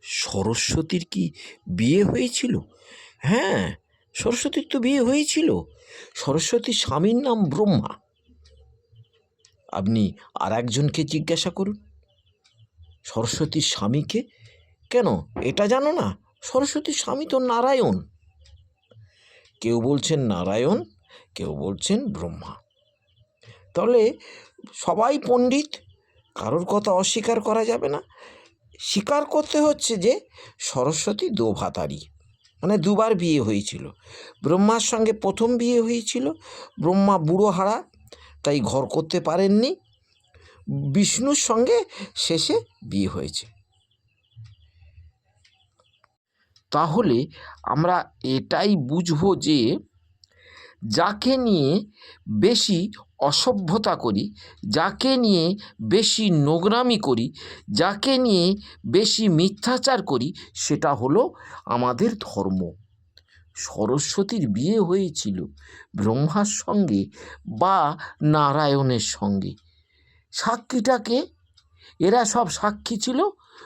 সরস্বতীর কি বিয়ে হয়েছিল? হ্যাঁ, সরস্বতীর তো বিয়ে হয়েছিল। সরস্বতীর স্বামীর নাম ব্রহ্মা। আপনি আর একজনকে জিজ্ঞাসা করুন সরস্বতীর স্বামীকে। কেন এটা জানো না? সরস্বতীর স্বামী তো নারায়ণ। কেউ বলছেন নারায়ণ, কেউ বলছেন ব্রহ্মা। তাহলে সবাই পণ্ডিত, কারোর কথা অস্বীকার করা যাবে না। স্বীকার করতে হচ্ছে যে সরস্বতী দোভাতারি, মানে দুবার বিয়ে হয়েছিল। ব্রহ্মার সঙ্গে প্রথম বিয়ে হয়েছিল, ব্রহ্মা বুড়ো হারা, তাই ঘর করতে পারেননি। বিষ্ণুর সঙ্গে শেষে বিয়ে হয়েছে। তাহলে আমরা এটাই বুঝবো যে যাকে নিয়ে বেশি অসভ্যতা করি, যাকে নিয়ে বেশি নোংরামি করি, যাকে নিয়ে বেশি মিথ্যাচার করি, সেটা হলো আমাদের ধর্ম। সরস্বতীর বিয়ে হয়েছিল ব্রহ্মার সঙ্গে বা নারায়ণের সঙ্গে। সাক্ষীটাকে, এরা সব সাক্ষী ছিল।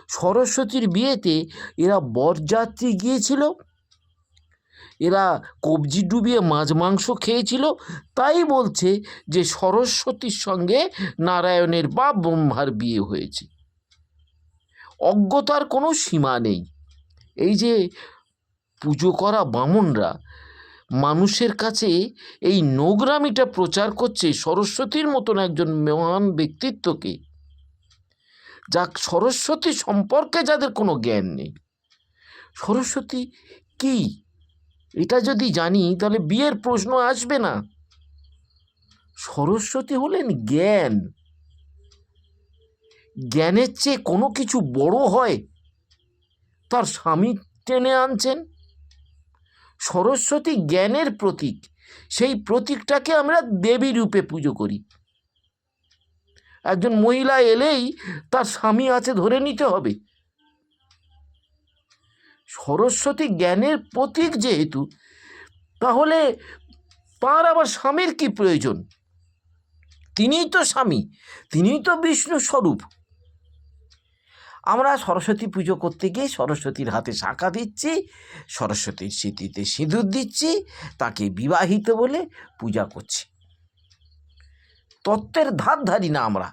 সরস্বতীর বিয়েতে এরা বরযাত্রী গিয়েছিল, এরা কবজি ডুবিয়ে মাছ মাংস খেয়েছিল। তাই বলছে যে সরস্বতীর সঙ্গে নারায়ণের বা ব্রহ্মার বিয়ে হয়েছে। অজ্ঞতার কোনো সীমা নেই। এই যে পুজো করা বামুনরা মানুষের কাছে এই নোংরামিটা প্রচার করছে সরস্বতীর মতন একজন মহান ব্যক্তিত্বকে, যা সরস্বতী সম্পর্কে যাদের কোনো জ্ঞান নেই। সরস্বতী কি এটা যদি জানি তাহলে বিয়ের প্রশ্ন আসবে না। সরস্বতী হলেন জ্ঞান। জ্ঞানের চেয়ে কোনো কিছু বড় হয় তার স্বামী টেনে আনছেন। সরস্বতী জ্ঞানের প্রতীক, সেই প্রতীকটাকে আমরা দেবী রূপে পুজো করি। একজন মহিলা এলেই তার স্বামী আছে ধরে নিতে হবে। সরস্বতী জ্ঞানের প্রতীক যেহেতু, তাহলে তার আবার স্বামীর কি প্রয়োজন? তিনিই তো স্বামী, তিনিই তো বিষ্ণু স্বরূপ। আমরা সরস্বতী পুজো করতে গিয়ে সরস্বতীর হাতে শাঁখা দিচ্ছি, সরস্বতীর স্মৃতিতে সিঁদুর দিচ্ছি, তাকে বিবাহিত বলে পূজা করছি। তত্ত্বের ধার ধারি না আমরা।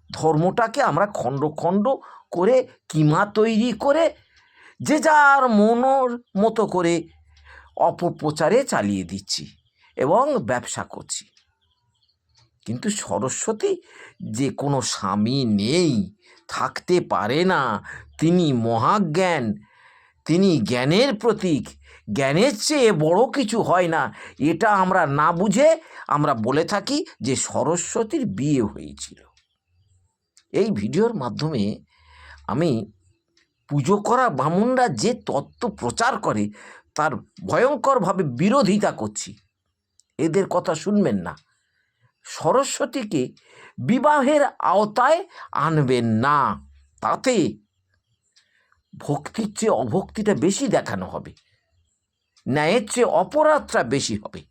ধর্মটাকে আমরা খণ্ড খণ্ড করে কিমা তৈরি করে যে যার মনের মতো করে অপপ্রচারে চালিয়ে দিচ্ছি এবং ব্যবসা করছি। কিন্তু সরস্বতী যে কোনো স্বামী নেই, থাকতে পারে না, তিনি মহাজ্ঞান, তিনি জ্ঞানের প্রতীক। জ্ঞানের চেয়ে বড় কিছু হয় না। এটা আমরা না বুঝে আমরা বলে থাকি যে সরস্বতীর বিয়ে হয়েছিল। এই ভিডিওর মাধ্যমে আমি পুজো করা ব্রাহ্মণরা যে তত্ত্ব প্রচার করে তার ভয়ঙ্করভাবে বিরোধিতা করছি। এদের কথা শুনবেন না। সরস্বতীকে বিবাহের আওতায় আনবেন না, তাতে ভক্তির চেয়ে অভক্তিটা বেশি দেখানো হবে, ন্যায়ের চেয়ে অপরাধটা বেশি হবে।